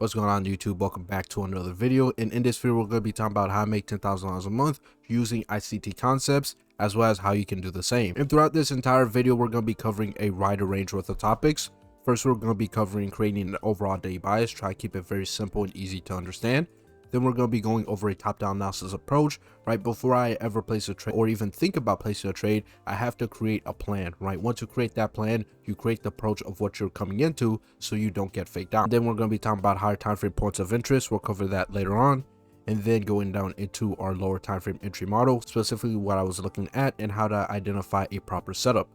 What's going on YouTube? Welcome back to another video, and in this video we're going to be talking about how to make $10,000 a month using ICT concepts, as well as how you can do the same. And throughout this entire video we're going to be covering a wider range worth of topics. First, we're going to be covering creating an overall day bias, try to keep it very simple and easy to understand. Then we're going to be going over a top-down analysis approach. Right before I ever place a trade or even think about placing a trade, I have to create a plan. Right, once you create that plan, you create the approach of what you're coming into so you don't get faked out. Then we're going to be talking about higher time frame points of interest. We'll cover that later on, and then going down into our lower time frame entry model, specifically what I was looking at and how to identify a proper setup.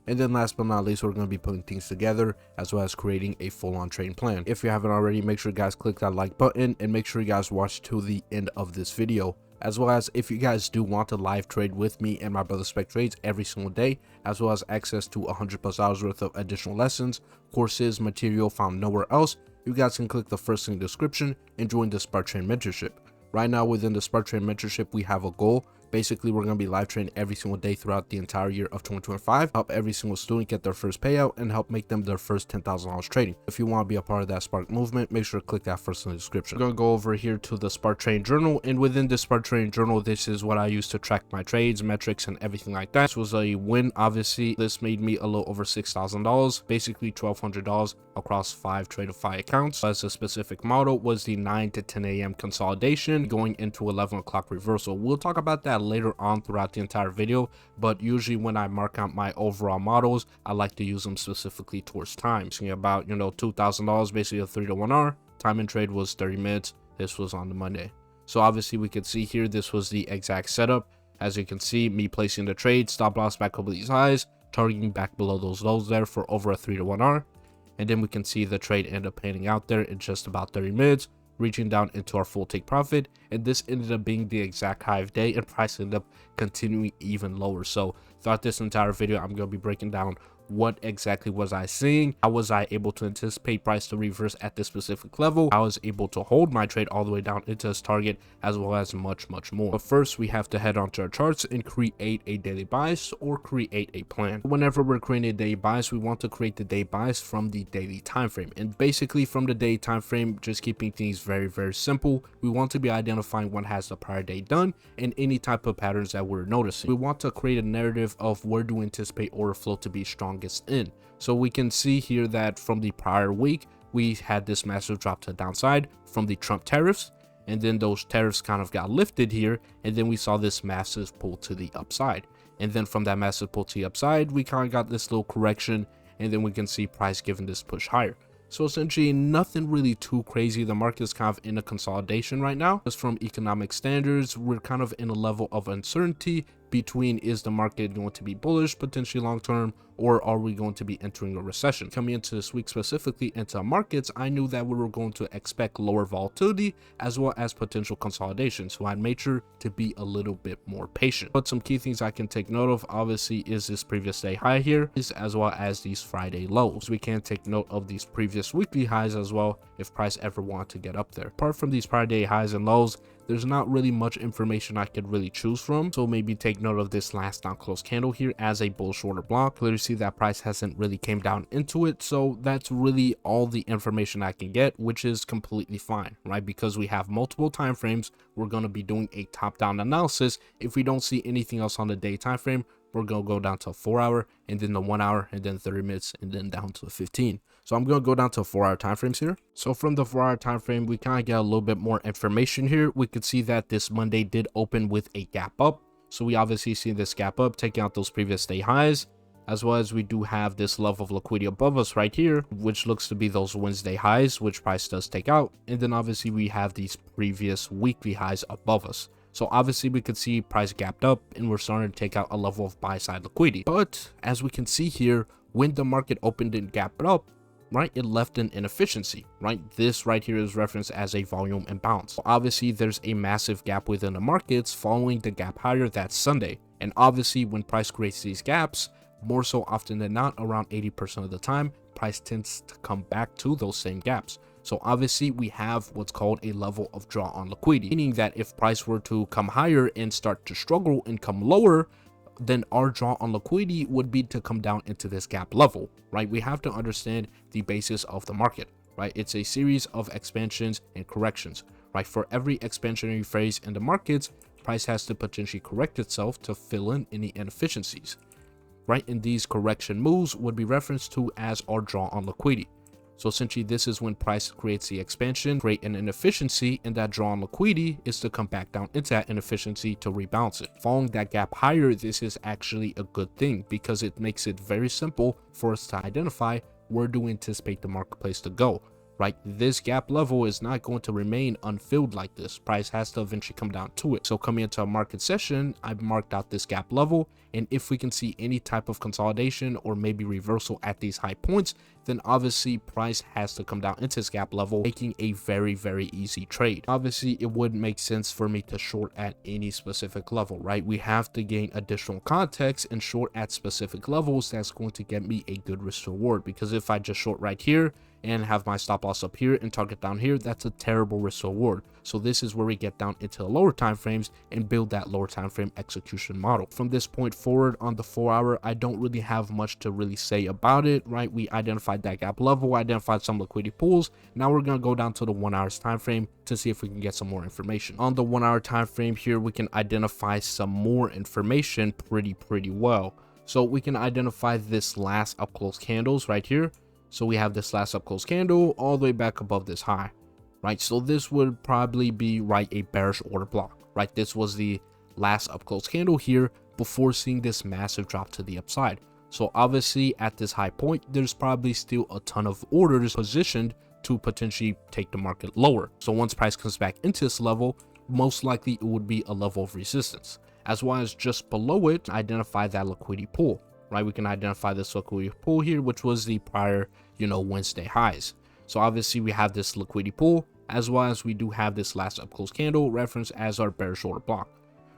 And then last but not least, we're going to be putting things together as well as creating a full-on trading plan. If you haven't already, make sure you guys click that like button and make sure you guys watch to the end of this video. As well as if you guys do want to live trade with me and my brother Spec Trades every single day, as well as access to 100+ hours worth of additional lessons, courses, material found nowhere else, you guys can click the first link in the description and join the Spark Train Mentorship. Right now within the Spark Train Mentorship, we have a goal. Basically, we're going to be live trading every single day throughout the entire year of 2025, help every single student get their first payout and help make them their first $10,000 trading. If you want to be a part of that Spark movement, make sure to click that first in the description. We're going to go over here to the Spark Trading Journal, and within the Spark Trading Journal, this is what I use to track my trades, metrics, and everything like that. This was a win. Obviously, this made me a little over $6,000, basically $1,200 across 5 Tradeify accounts. As a specific model was the 9 to 10 a.m. consolidation going into 11 o'clock reversal. We'll talk about that later on throughout the entire video, but usually when I mark out my overall models, I like to use them specifically towards time. So about, $2,000, basically a 3 to 1 hour. Time and trade was 30 minutes. This was on the Monday. So obviously we could see here, this was the exact setup. As you can see, me placing the trade, stop loss back over these highs, targeting back below those lows there for over a 3 to 1 hour. And then we can see the trade end up panning out there in just about 30 minutes, reaching down into our full take profit. And this ended up being the exact high of day, and price ended up continuing even lower. So throughout this entire video, I'm going to be breaking down what exactly was I seeing, how was I able to anticipate price to reverse at this specific level, I was able to hold my trade all the way down into its target, as well as much more. But first, we have to head onto our charts and create a daily bias or create a plan. Whenever we're creating a daily bias, we want to create the day bias from the daily time frame. And basically from the day time frame, just keeping things very simple, we want to be identifying what has the prior day done and any type of patterns that we're noticing. We want to create a narrative of where do we anticipate order flow to be strongest in. So we can see here that from the prior week, we had this massive drop to the downside from the Trump tariffs, and then those tariffs kind of got lifted here, and then we saw this massive pull to the upside. And then from that massive pull to the upside, we kind of got this little correction, and then we can see price giving this push higher. So essentially nothing really too crazy. The market is kind of in a consolidation right now. Just from economic standards, we're kind of in a level of uncertainty between, is the market going to be bullish potentially long term, or are we going to be entering a recession? Coming into this week specifically into markets, I knew that we were going to expect lower volatility as well as potential consolidation, so I made sure to be a little bit more patient. But some key things I can take note of obviously is this previous day high here, as well as these Friday lows. We can take note of these previous weekly highs as well if price ever wanted to get up there. Apart from these prior day highs and lows, there's not really much information I could really choose from, so maybe take note of this last down close candle here as a bullish order block. Clearly see that price hasn't really came down into it, so that's really all the information I can get, which is completely fine, right? Because we have multiple time frames, we're going to be doing a top-down analysis. If we don't see anything else on the day time frame, we're going to go down to a 4 hour, and then the 1 hour, and then 30 minutes, and then down to a 15. So I'm going to go down to 4 hour time frames here. So from the 4 hour time frame, we kind of get a little bit more information here. We could see that this Monday did open with a gap up. So we obviously see this gap up, taking out those previous day highs, as well as we do have this level of liquidity above us right here, which looks to be those Wednesday highs, which price does take out. And then obviously we have these previous weekly highs above us. So obviously we could see price gapped up and we're starting to take out a level of buy side liquidity. But as we can see here, when the market opened and gapped up, right, it left an inefficiency, right? This right here is referenced as a volume imbalance. So obviously there's a massive gap within the markets following the gap higher that Sunday. And obviously when price creates these gaps, more so often than not, around 80% of the time, price tends to come back to those same gaps. So obviously we have what's called a level of draw on liquidity, meaning that if price were to come higher and start to struggle and come lower, then our draw on liquidity would be to come down into this gap level, right? We have to understand the basis of the market, right? It's a series of expansions and corrections, right? For every expansionary phase in the markets, price has to potentially correct itself to fill in any inefficiencies, right? And these correction moves would be referenced to as our draw on liquidity. So essentially, this is when price creates the expansion, create an inefficiency, and that draw on liquidity is to come back down into that inefficiency to rebalance it. Following that gap higher, this is actually a good thing because it makes it very simple for us to identify where do we anticipate the marketplace to go, right? This gap level is not going to remain unfilled like this. Price has to eventually come down to it. So coming into a market session, I've marked out this gap level, and if we can see any type of consolidation or maybe reversal at these high points, then obviously price has to come down into this gap level, making a very, very easy trade. Obviously, it wouldn't make sense for me to short at any specific level, right? We have to gain additional context and short at specific levels. That's going to get me a good risk reward, because if I just short right here and have my stop loss up here and target down here, that's a terrible risk reward. So this is where we get down into the lower time frames and build that lower time frame execution model. From this point forward on the 4 hour, I don't really have much to really say about it, right? We identified that gap level, identified some liquidity pools. Now we're going to go down to the 1 hour's time frame to see if we can get some more information. On the 1 hour time frame here, we can identify some more information pretty well. So we can identify this last up close candles right here. So we have this last up close candle all the way back above this high, right? So this would probably be, right, a bearish order block, right? This was the last up close candle here before seeing this massive drop to the upside. So obviously at this high point, there's probably still a ton of orders positioned to potentially take the market lower. So once price comes back into this level, most likely it would be a level of resistance, as well as just below it, identify that liquidity pool. Right, we can identify this liquidity pool here, which was the prior, Wednesday highs. So obviously we have this liquidity pool, as well as we do have this last up close candle referenced as our bearish order block,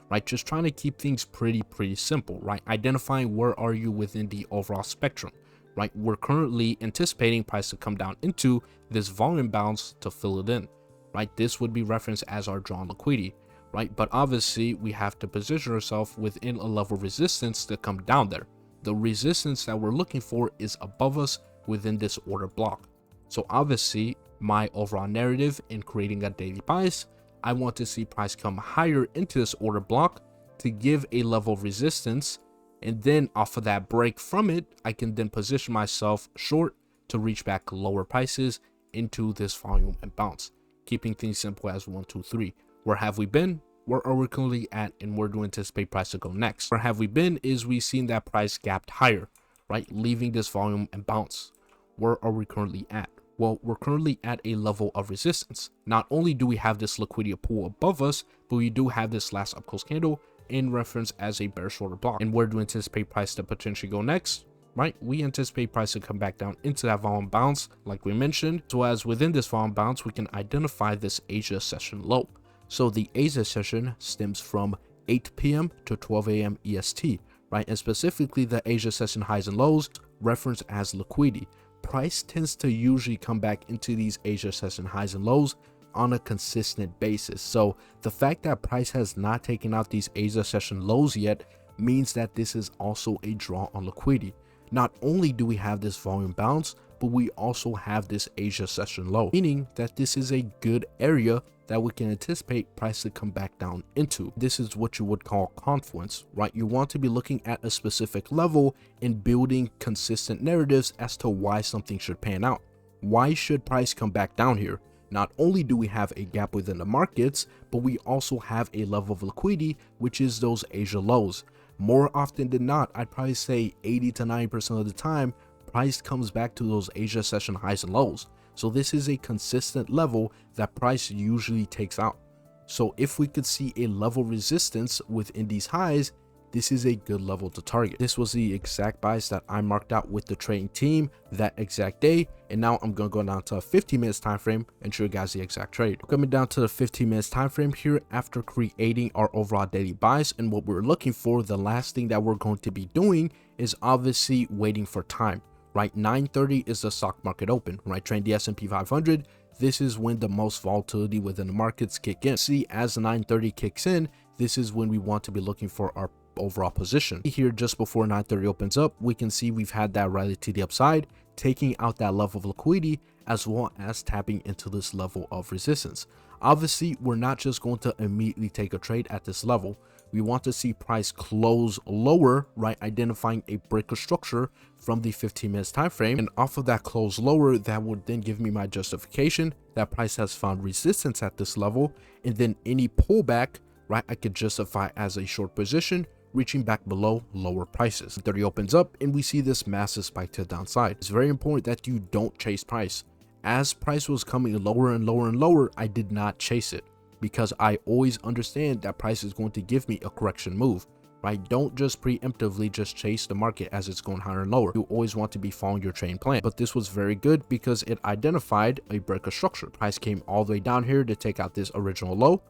right? Just trying to keep things pretty simple, right? Identifying where are you within the overall spectrum, right? We're currently anticipating price to come down into this volume bounce to fill it in, right? This would be referenced as our drawn liquidity, right? But obviously we have to position ourselves within a level of resistance to come down there. The resistance that we're looking for is above us within this order block. So obviously my overall narrative in creating a daily bias, I want to see price come higher into this order block to give a level of resistance, and then off of that break from it, I can then position myself short to reach back lower prices into this volume and bounce, keeping things simple as 1, 2, 3. Where have we been? Where are we currently at, and where do we anticipate price to go next? Where have we been is we've seen that price gapped higher, right? Leaving this volume and bounce. Where are we currently at? Well, we're currently at a level of resistance. Not only do we have this liquidity pool above us, but we do have this last up close candle in reference as a bearish order block. And where do we anticipate price to potentially go next? Right, we anticipate price to come back down into that volume bounce like we mentioned. So as within this volume bounce, we can identify this Asia session low. So the Asia session stems from 8 p.m. to 12 a.m. EST, right? And specifically the Asia session highs and lows referenced as liquidity. Price tends to usually come back into these Asia session highs and lows on a consistent basis. So the fact that price has not taken out these Asia session lows yet means that this is also a draw on liquidity. Not only do we have this volume bounce, but we also have this Asia session low, meaning that this is a good area that we can anticipate price to come back down into. This is what you would call confluence, right? You want to be looking at a specific level and building consistent narratives as to why something should pan out. Why should price come back down here? Not only do we have a gap within the markets, but we also have a level of liquidity, which is those Asia lows. More often than not, I'd probably say 80 to 90% of the time, price comes back to those Asia session highs and lows. So this is a consistent level that price usually takes out. So if we could see a level resistance within these highs, this is a good level to target. This was the exact bias that I marked out with the trading team that exact day. And now I'm going to go down to a 15 minutes time frame and show you guys the exact trade. Coming down to the 15 minutes time frame here after creating our overall daily bias, and what we're looking for, the last thing that we're going to be doing is obviously waiting for time. Right, 9:30 is the stock market open, right? Trading the S&P 500. This is when the most volatility within the markets kick in. See, as 9:30 kicks in, this is when we want to be looking for our overall position. Here, just before 9:30 opens up, we can see we've had that rally to the upside, taking out that level of liquidity, as well as tapping into this level of resistance. Obviously, we're not just going to immediately take a trade at this level. We want to see price close lower, right? Identifying a breaker structure from the 15 minutes time frame, and off of that close lower, that would then give me my justification that price has found resistance at this level, and then any pullback, right, I could justify as a short position reaching back below lower prices. 30 opens up and we see this massive spike to the downside. It's very important that you don't chase price. As price was coming lower and lower and lower, I did not chase it because I always understand that price is going to give me a correction move, right? Don't just preemptively just chase the market as it's going higher and lower. You always want to be following your trade plan. But this was very good because it identified a breaker structure. Price came all the way down here to take out this original low,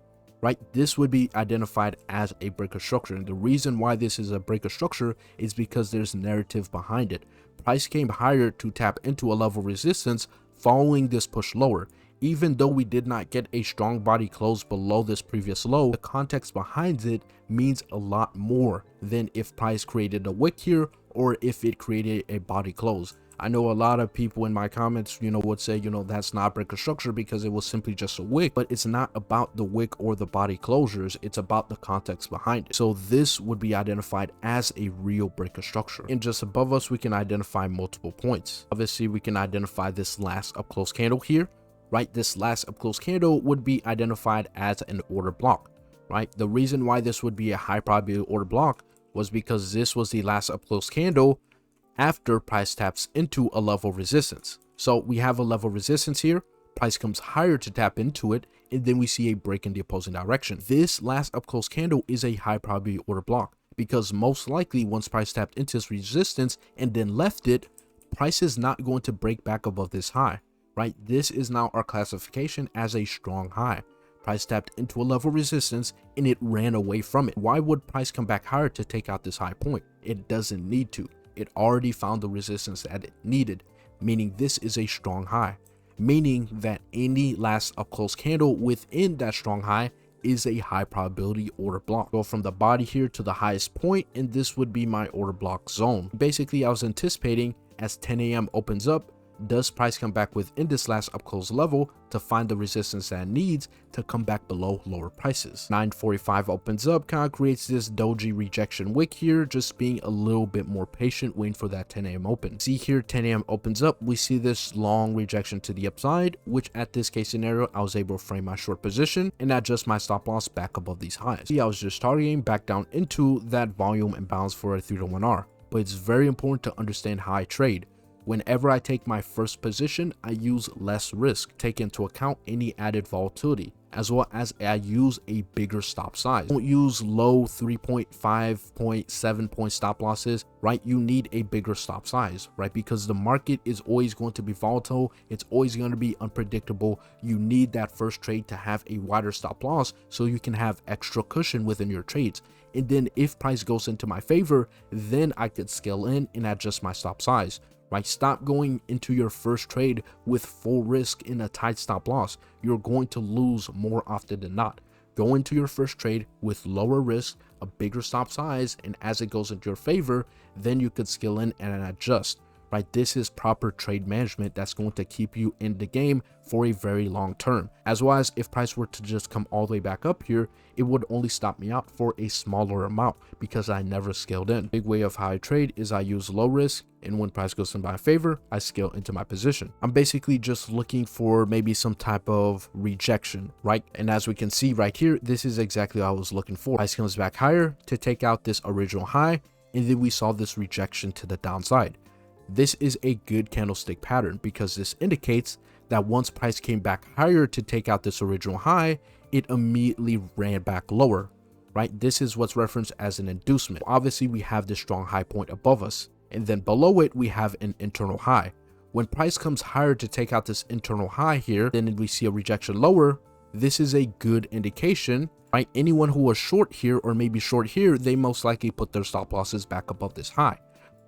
right? This would be identified as a breaker structure. And the reason why this is a breaker structure is because there's narrative behind it. Price came higher to tap into a level of resistance following this push lower. Even though we did not get a strong body close below this previous low, the context behind it means a lot more than if price created a wick here or if it created a body close. I know a lot of people in my comments, would say, that's not breaker structure because it was simply just a wick, but it's not about the wick or the body closures. It's about the context behind it. So this would be identified as a real breaker structure. And just above us, we can identify multiple points. Obviously, we can identify this last up close candle here, right? This last up close candle would be identified as an order block, right? The reason why this would be a high probability order block was because this was the last up close candle after price taps into a level of resistance. So we have a level of resistance here, price comes higher to tap into it, and then we see a break in the opposing direction. This last up close candle is a high probability order block because most likely once price tapped into this resistance and then left it, price is not going to break back above this high, right? This is now our classification as a strong high. Price tapped into a level of resistance and it ran away from it. Why would price come back higher to take out this high point? It doesn't need to. It already found the resistance that it needed, meaning this is a strong high, meaning that any last up close candle within that strong high is a high probability order block. Go from the body here to the highest point, and this would be my order block zone. Basically, I was anticipating as 10 a.m. opens up, does price come back within this last up close level to find the resistance that it needs to come back below lower prices. 9:45 opens up, kind of creates this doji rejection wick here, just being a little bit more patient, waiting for that 10 a.m. open. See here, 10 a.m. opens up, we see this long rejection to the upside, which at this case scenario, I was able to frame my short position and adjust my stop loss back above these highs. See, I was just targeting back down into that volume imbalance for a 3-to-1R, but it's very important to understand how I trade. Whenever I take my first position, I use less risk, take into account any added volatility, as well as I use a bigger stop size. Don't use low 3.5, 0.7 point stop losses, right? You need a bigger stop size, right? Because the market is always going to be volatile. It's always going to be unpredictable. You need that first trade to have a wider stop loss so you can have extra cushion within your trades. And then if price goes into my favor, then I could scale in and adjust my stop size. Right? Stop going into your first trade with full risk in a tight stop loss. You're going to lose more often than not. Go into your first trade with lower risk, a bigger stop size, and as it goes into your favor, then you could scale in and adjust. Right? This is proper trade management that's going to keep you in the game for a very long term. As well as if price were to just come all the way back up here, it would only stop me out for a smaller amount because I never scaled in. Big way of how I trade is I use low risk, and when price goes in my favor, I scale into my position. I'm basically just looking for maybe some type of rejection, right? And as we can see right here, this is exactly what I was looking for. Price comes back higher to take out this original high, and then we saw this rejection to the downside. This is a good candlestick pattern because this indicates that once price came back higher to take out this original high, it immediately ran back lower, right? This is what's referenced as an inducement. Obviously, we have this strong high point above us, and then below it, we have an internal high. When price comes higher to take out this internal high here, then we see a rejection lower. This is a good indication, right? Anyone who was short here or maybe short here, they most likely put their stop losses back above this high.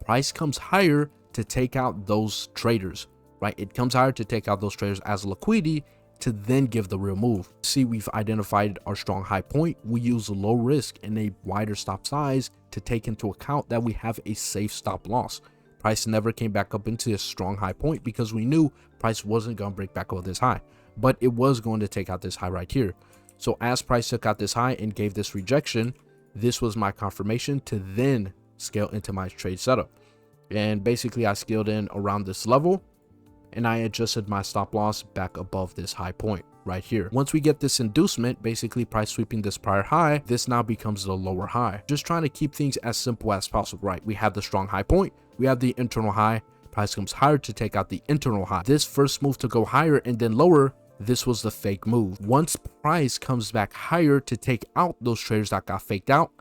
Price comes higher to take out those traders, right? It comes higher to take out those traders as liquidity to then give the real move. See, we've identified our strong high point. We use low risk and a wider stop size to take into account that we have a safe stop loss. price never came back up into a strong high point because we knew price wasn't going to break back over this high, but it was going to take out this high right here. So as price took out this high and gave this rejection, this was my confirmation to then scale into my trade setup. And basically I scaled in around this level and I adjusted my stop loss back above this high point right here. Once we get this inducement, basically price sweeping this prior high, this now becomes the lower high. Just trying to keep things as simple as possible, right? We have the strong high point, we have the internal high, price comes higher to take out the internal high. This first move to go higher and then lower, this was the fake move. Once price comes back higher to take out those traders that got faked out,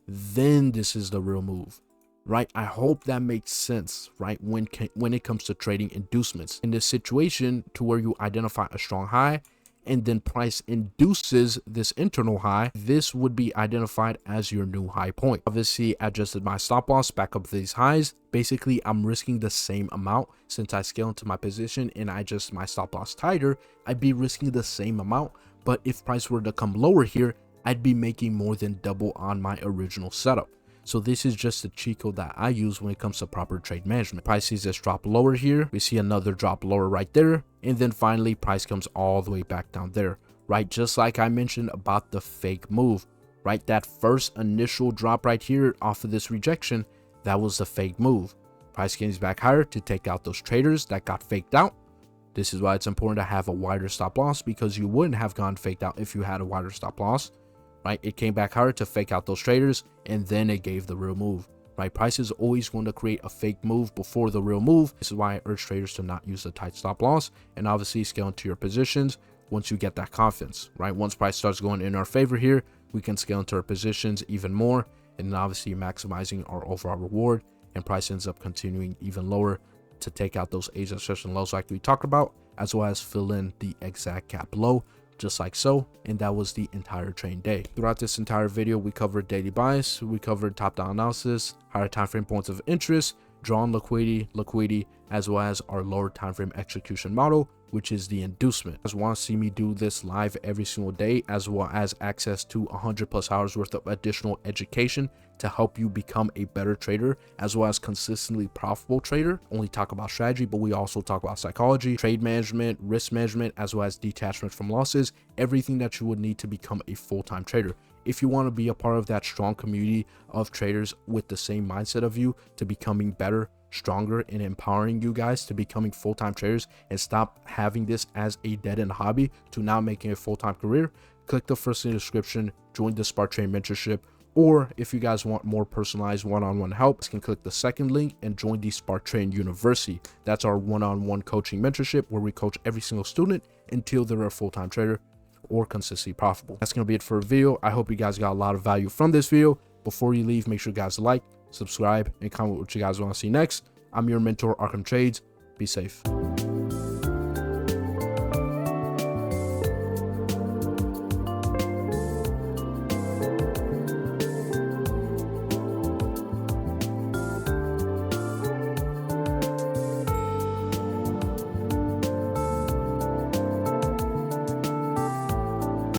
then this is the real move, right? I hope that makes sense, right? When it comes to trading inducements in this situation, to where you identify a strong high and then price induces this internal high, this would be identified as your new high point. Obviously, I adjusted my stop loss back up to these highs. Basically, I'm risking the same amount since I scale into my position and I adjust my stop loss tighter. I'd be risking the same amount, but if price were to come lower here, I'd be making more than double on my original setup. So this is just a cheat code that I use when it comes to proper trade management. Price sees this drop lower here. We see another drop lower right there. And then finally, price comes all the way back down there, right? Just like I mentioned about the fake move, right? That first initial drop right here off of this rejection, that was the fake move. Price gains back higher to take out those traders that got faked out. This is why it's important to have a wider stop loss, because you wouldn't have gone faked out if you had a wider stop loss. Right, it came back hard to fake out those traders and then it gave the real move. Right, price is always going to create a fake move before the real move. This is why I urge traders to not use a tight stop loss and obviously scale into your positions once you get that confidence. Right, once price starts going in our favor here, we can scale into our positions even more and obviously maximizing our overall reward, and price ends up continuing even lower to take out those Asia session lows like we talked about, as well as fill in the exact gap low, just like so. And that was the entire trade day. Throughout this entire video, we covered daily bias, we covered top-down analysis, higher time frame points of interest, drawn liquidity, as well as our lower time frame execution model, which is the inducement. You guys want to see me do this live every single day, as well as access to 100+ hours worth of additional education to help you become a better trader, as well as consistently profitable trader. Only talk about strategy, but we also talk about psychology, trade management, risk management, as well as detachment from losses, everything that you would need to become a full-time trader. If you want to be a part of that strong community of traders with the same mindset of you to becoming better, stronger, and empowering you guys to becoming full-time traders and stop having this as a dead-end hobby to now making a full-time career, click the first in the description, join the Spark Trade Mentorship, or if you guys want more personalized one-on-one help, you can click the second link and join the Spark Trade University. That's our one-on-one coaching mentorship where we coach every single student until they're a full-time trader or consistently profitable. That's going to be it for a video. I hope you guys got a lot of value from this video. Before you leave, make sure you guys like, subscribe, and comment what you guys want to see next. I'm your mentor, Arkhamtrades. Be safe.